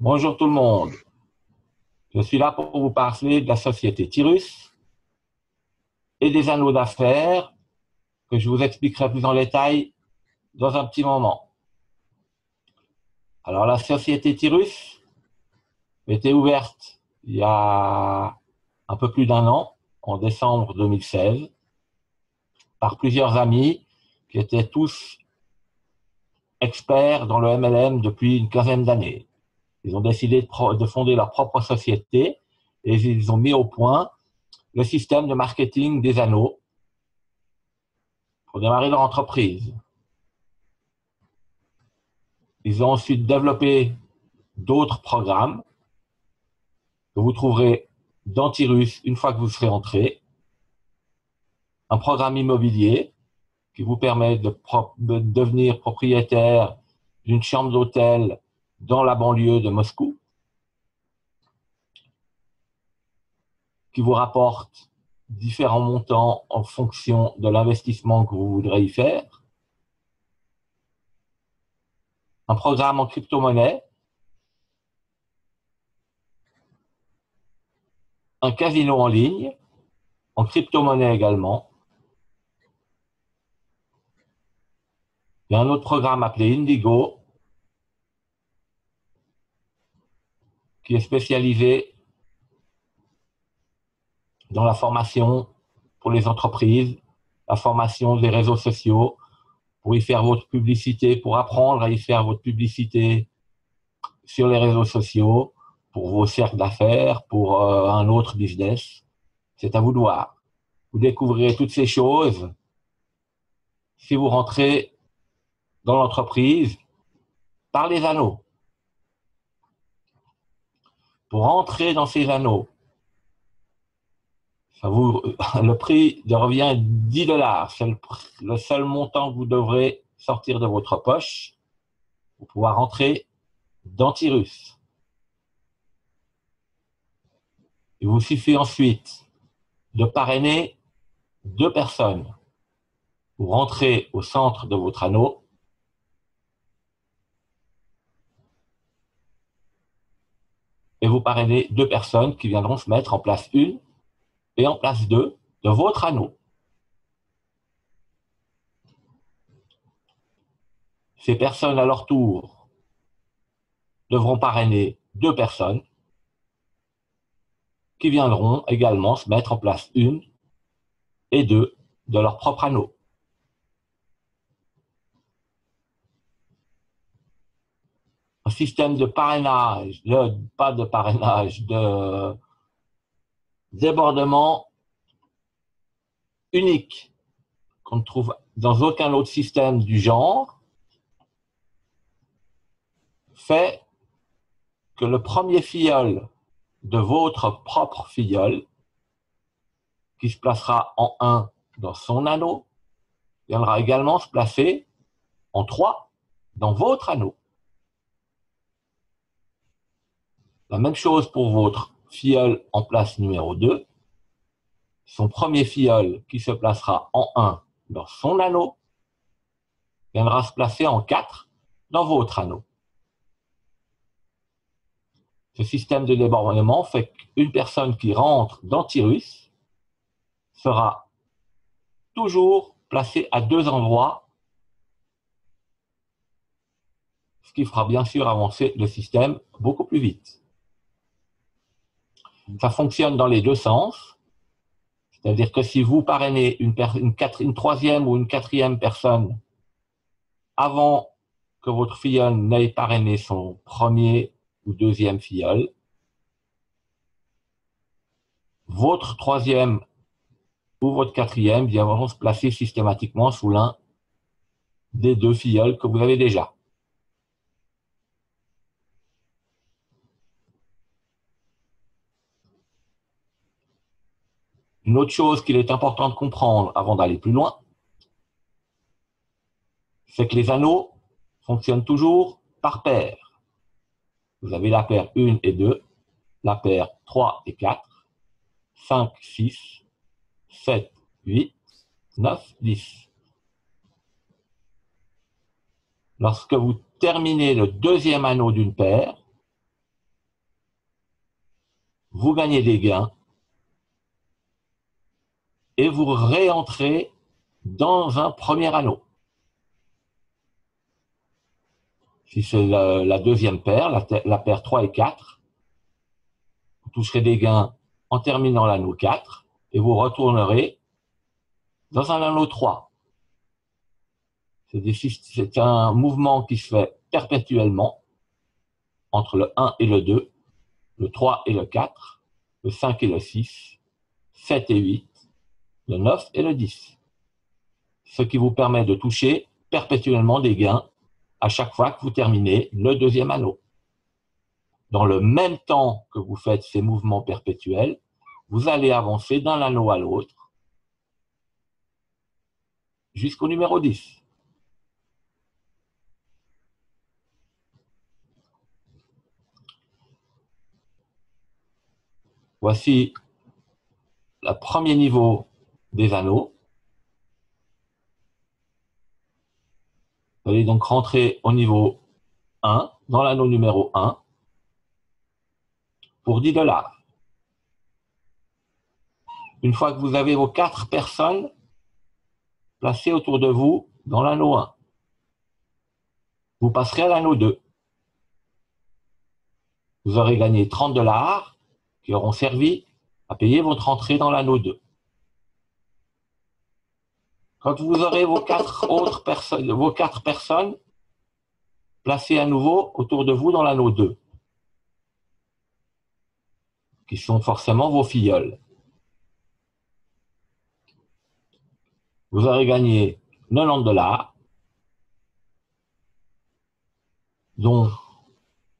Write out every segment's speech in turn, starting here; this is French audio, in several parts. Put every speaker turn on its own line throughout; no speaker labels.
Bonjour tout le monde. Je suis là pour vous parler de la société Tyrus et des anneaux d'affaires que je vous expliquerai plus en détail dans un petit moment. Alors, la société Tyrus était ouverte il y a un peu plus d'un an, en décembre 2016, par plusieurs amis qui étaient tous experts dans le MLM depuis une quinzaine d'années. Ils ont décidé de fonder leur propre société et ils ont mis au point le système de marketing des anneaux pour démarrer leur entreprise. Ils ont ensuite développé d'autres programmes que vous trouverez dans Tyrus une fois que vous serez entré. Un programme immobilier qui vous permet de devenir propriétaire d'une chambre d'hôtel dans la banlieue de Moscou, qui vous rapporte différents montants en fonction de l'investissement que vous voudrez y faire. Un programme en crypto-monnaie, un casino en ligne, en crypto-monnaie également. Il y a un autre programme appelé Indigo, qui est spécialisé dans la formation pour les entreprises, la formation des réseaux sociaux, pour y faire votre publicité, pour apprendre à y faire votre publicité sur les réseaux sociaux, pour vos cercles d'affaires, pour un autre business. C'est à vous de voir. Vous découvrirez toutes ces choses si vous rentrez dans l'entreprise par les anneaux. Pour entrer dans ces anneaux, le prix revient à 10 $. C'est le seul montant que vous devrez sortir de votre poche pour pouvoir entrer dans Tyrus. Il vous suffit ensuite de parrainer 2 personnes pour rentrer au centre de votre anneau. Et vous parrainez 2 personnes qui viendront se mettre en place 1 et en place 2 de votre anneau. Ces personnes, à leur tour, devront parrainer 2 personnes qui viendront également se mettre en place 1 et 2 de leur propre anneau. Un système de parrainage, pas de parrainage, de débordement unique qu'on ne trouve dans aucun autre système du genre, fait que le premier filleul de votre propre filleul, qui se placera en 1 dans son anneau, viendra également se placer en 3 dans votre anneau. La même chose pour votre filleul en place numéro 2. Son premier filleul qui se placera en 1 dans son anneau viendra se placer en 4 dans votre anneau. Ce système de débordement fait qu'une personne qui rentre dans Tyrus sera toujours placée à 2 endroits, ce qui fera bien sûr avancer le système beaucoup plus vite. Ça fonctionne dans les 2 sens, c'est-à-dire que si vous parrainez une 3e ou une 4e personne avant que votre filleul n'ait parrainé son premier ou 2e filleul, votre 3e ou votre 4e viendront se placer systématiquement sous l'un des 2 filleuls que vous avez déjà. Une autre chose qu'il est important de comprendre avant d'aller plus loin, c'est que les anneaux fonctionnent toujours par paire. Vous avez la paire 1 et 2, la paire 3 et 4, 5, 6, 7, 8, 9, 10. Lorsque vous terminez le 2e anneau d'une paire, vous gagnez des gains et vous réentrez dans un premier anneau. Si c'est la deuxième paire, la paire 3 et 4, vous toucherez des gains en terminant l'anneau 4 et vous retournerez dans un anneau 3. C'est un mouvement qui se fait perpétuellement entre le 1 et le 2, le 3 et le 4, le 5 et le 6, 7 et 8, le 9 et le 10. Ce qui vous permet de toucher perpétuellement des gains à chaque fois que vous terminez le deuxième anneau. Dans le même temps que vous faites ces mouvements perpétuels, vous allez avancer d'un anneau à l'autre jusqu'au numéro 10. Voici le premier niveau des anneaux. Vous allez donc rentrer au niveau 1, dans l'anneau numéro 1, pour 10 $. Une fois que vous avez vos 4 personnes placées autour de vous dans l'anneau 1, vous passerez à l'anneau 2. Vous aurez gagné 30 $ qui auront servi à payer votre entrée dans l'anneau 2. Quand vous aurez vos 4 personnes placées à nouveau autour de vous dans l'anneau 2, qui sont forcément vos filleuls, vous aurez gagné 90 $, dont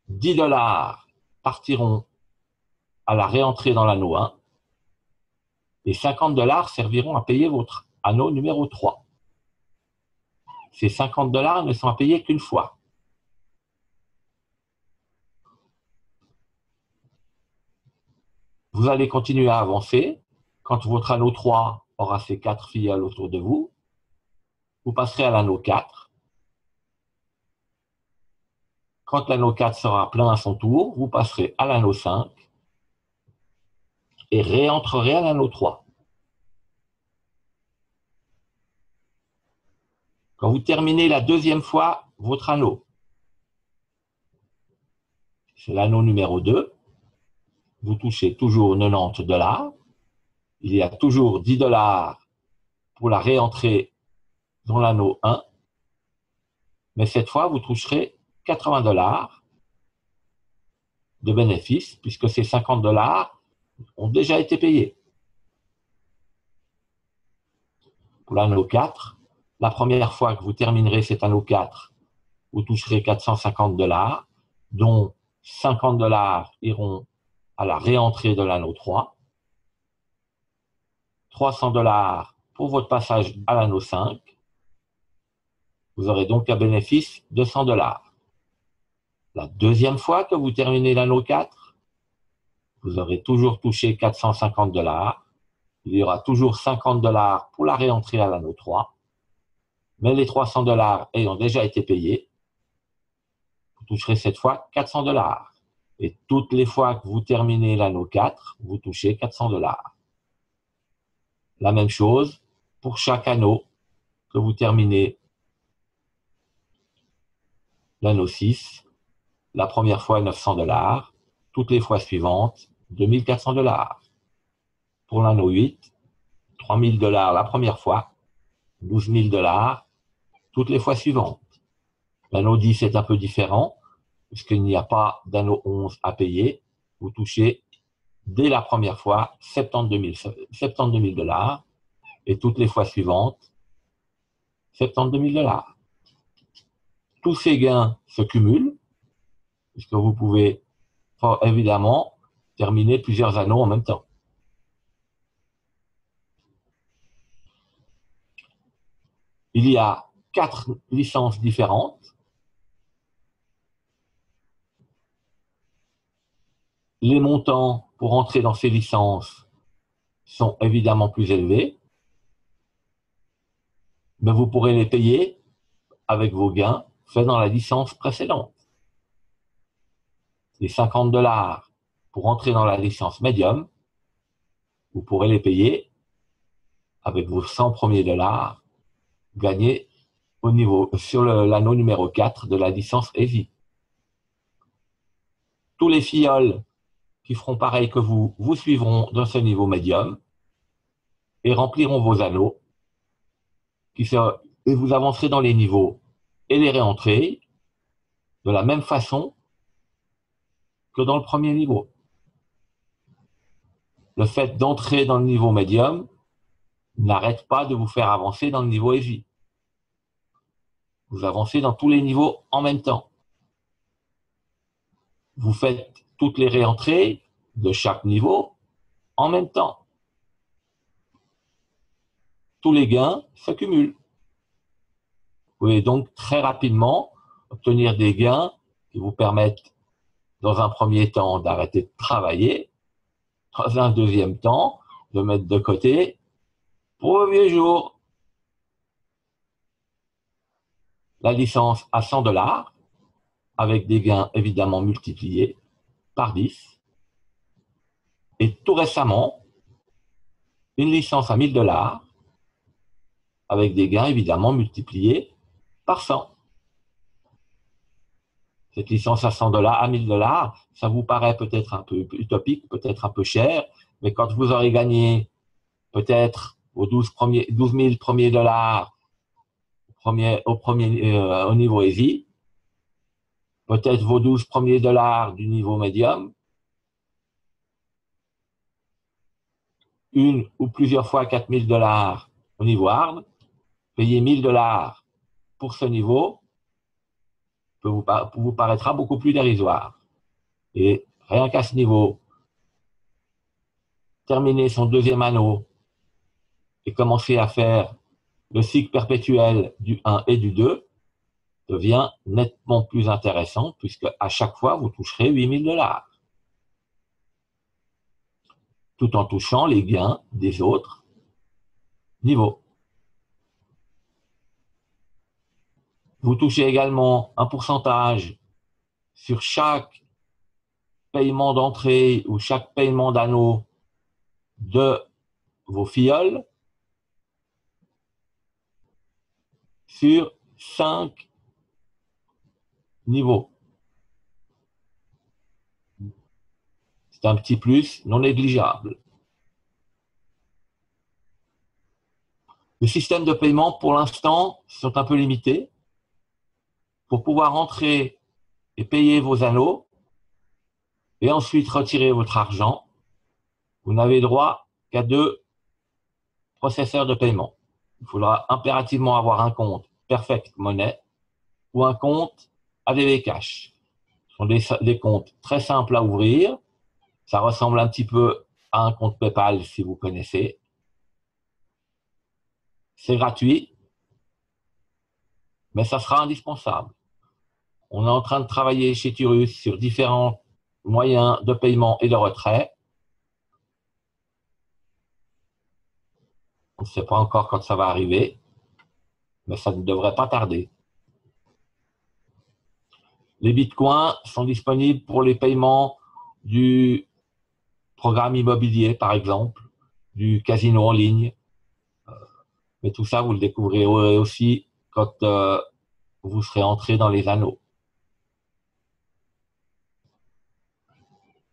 10 $ partiront à la réentrée dans l'anneau 1 et 50 $ serviront à payer votre anneau numéro 3. Ces 50 $ ne sont à payer qu'une fois. Vous allez continuer à avancer. Quand votre anneau 3 aura ses 4 filleuls autour de vous, vous passerez à l'anneau 4. Quand l'anneau 4 sera plein à son tour, vous passerez à l'anneau 5 et réentrerez à l'anneau 3. Quand vous terminez la deuxième fois votre anneau, c'est l'anneau numéro 2, vous touchez toujours 90 $. Il y a toujours 10 $ pour la réentrée dans l'anneau 1, mais cette fois, vous toucherez 80 $ de bénéfices, puisque ces 50 $ ont déjà été payés. Pour l'anneau 4, la première fois que vous terminerez cet anneau 4, vous toucherez 450 $, dont 50 $ iront à la réentrée de l'anneau 3, 300 $ pour votre passage à l'anneau 5. Vous aurez donc un bénéfice de 100 $. La deuxième fois que vous terminez l'anneau 4, vous aurez toujours touché 450 $. Il y aura toujours 50 $ pour la réentrée à l'anneau 3. Mais les 300 $ ayant déjà été payés, vous toucherez cette fois 400 $. Et toutes les fois que vous terminez l'anneau 4, vous touchez 400 $. La même chose pour chaque anneau que vous terminez l'anneau 6, la première fois 900 $, toutes les fois suivantes 2400 $. Pour l'anneau 8, 3000 $ la première fois, 12 000 $ toutes les fois suivantes. L'anneau 10 est un peu différent, puisqu'il n'y a pas d'anneau 11 à payer. Vous touchez dès la première fois 72 000 $ et toutes les fois suivantes 72 000 $. Tous ces gains se cumulent, puisque vous pouvez évidemment terminer plusieurs anneaux en même temps. Il y a 4 licences différentes. Les montants pour entrer dans ces licences sont évidemment plus élevés, mais vous pourrez les payer avec vos gains faits dans la licence précédente. Les 50 $ pour entrer dans la licence médium, vous pourrez les payer avec vos 100 premiers dollars gagnés sur l'anneau numéro 4 de la licence Heavy. Tous les filleuls qui feront pareil que vous suivront dans ce niveau médium et rempliront vos anneaux et vous avancerez dans les niveaux et les réentrées de la même façon que dans le premier niveau. Le fait d'entrer dans le niveau médium n'arrête pas de vous faire avancer dans le niveau heavy. Vous avancez dans tous les niveaux en même temps. Vous faites toutes les réentrées de chaque niveau en même temps. Tous les gains s'accumulent. Vous pouvez donc très rapidement obtenir des gains qui vous permettent, dans un premier temps, d'arrêter de travailler, dans un deuxième temps, de mettre de côté pour vos vieux jours. La licence à 100 $, avec des gains évidemment multipliés par 10. Et tout récemment, une licence à 1000 $, avec des gains évidemment multipliés par 100. Cette licence à 100 $, à 1000 $, ça vous paraît peut-être un peu utopique, peut-être un peu cher, mais quand vous aurez gagné peut-être vos 12 000 premiers dollars au niveau heavy, peut-être vos 12 premiers dollars du niveau médium, une ou plusieurs fois 4000 $ au niveau hard, payer 1000 $ pour ce niveau vous paraîtra beaucoup plus dérisoire. Et rien qu'à ce niveau, terminer son deuxième anneau et commencer à faire le cycle perpétuel du 1 et du 2 devient nettement plus intéressant puisque à chaque fois, vous toucherez 8000 $, tout en touchant les gains des autres niveaux. Vous touchez également un pourcentage sur chaque paiement d'entrée ou chaque paiement d'anneau de vos filleuls sur 5 niveaux. C'est un petit plus non négligeable. Les systèmes de paiement, pour l'instant, sont un peu limités. Pour pouvoir entrer et payer vos anneaux et ensuite retirer votre argent, vous n'avez droit qu'à 2 processeurs de paiement. Il faudra impérativement avoir un compte Perfect Money ou un compte ADB Cash. Ce sont des comptes très simples à ouvrir. Ça ressemble un petit peu à un compte PayPal si vous connaissez. C'est gratuit, mais ça sera indispensable. On est en train de travailler chez Turus sur différents moyens de paiement et de retrait. On ne sait pas encore quand ça va arriver, mais ça ne devrait pas tarder. Les bitcoins sont disponibles pour les paiements du programme immobilier, par exemple, du casino en ligne. Mais tout ça, vous le découvrirez aussi quand vous serez entré dans les anneaux.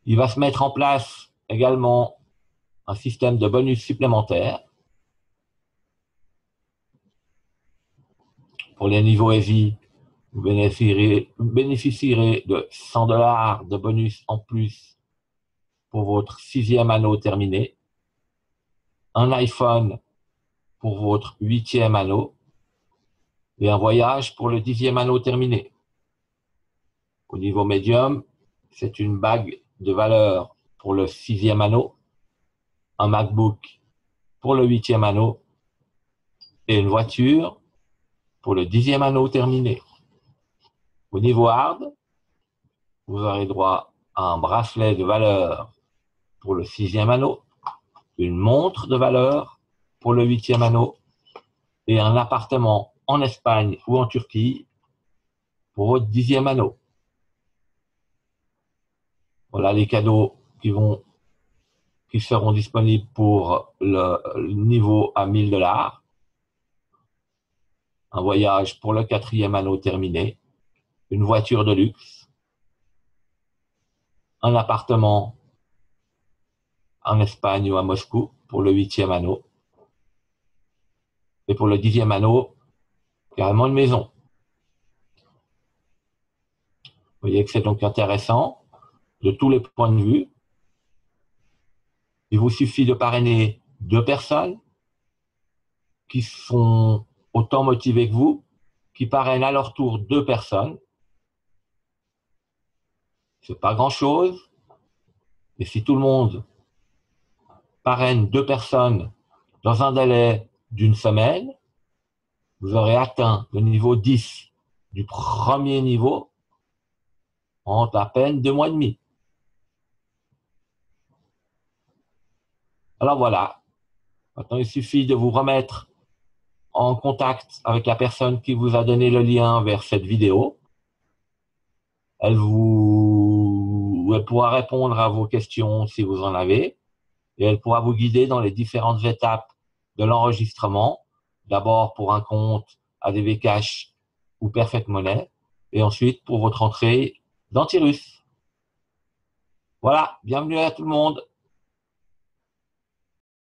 Il va se mettre en place également un système de bonus supplémentaires pour les niveaux heavy. Vous bénéficierez de 100 $ de bonus en plus pour votre 6e anneau terminé, un iPhone pour votre 8e anneau et un voyage pour le 10e anneau terminé. Au niveau médium, c'est une bague de valeur pour le 6e anneau, un MacBook pour le 8e anneau et une voiture pour le 10e anneau terminé. Au niveau hard, vous aurez droit à un bracelet de valeur pour le 6e anneau, une montre de valeur pour le 8e anneau et un appartement en Espagne ou en Turquie pour votre 10e anneau. Voilà les cadeaux qui seront disponibles pour le niveau à 1000 $. Un voyage pour le 4e anneau terminé, une voiture de luxe, un appartement en Espagne ou à Moscou pour le 8e anneau, et pour le 10e anneau, carrément une maison. Vous voyez que c'est donc intéressant de tous les points de vue. Il vous suffit de parrainer 2 personnes qui sont autant motivées que vous, qui parrainent à leur tour 2 personnes. C'est pas grand-chose, mais si tout le monde parraine 2 personnes dans un délai d'une semaine, vous aurez atteint le niveau 10 du premier niveau en à peine 2 mois et demi. Alors voilà, maintenant il suffit de vous remettre en contact avec la personne qui vous a donné le lien vers cette vidéo. Elle pourra répondre à vos questions si vous en avez, et elle pourra vous guider dans les différentes étapes de l'enregistrement, d'abord pour un compte ADV Cash ou Perfect Money, et ensuite pour votre entrée d'Antirus. Voilà, bienvenue à tout le monde.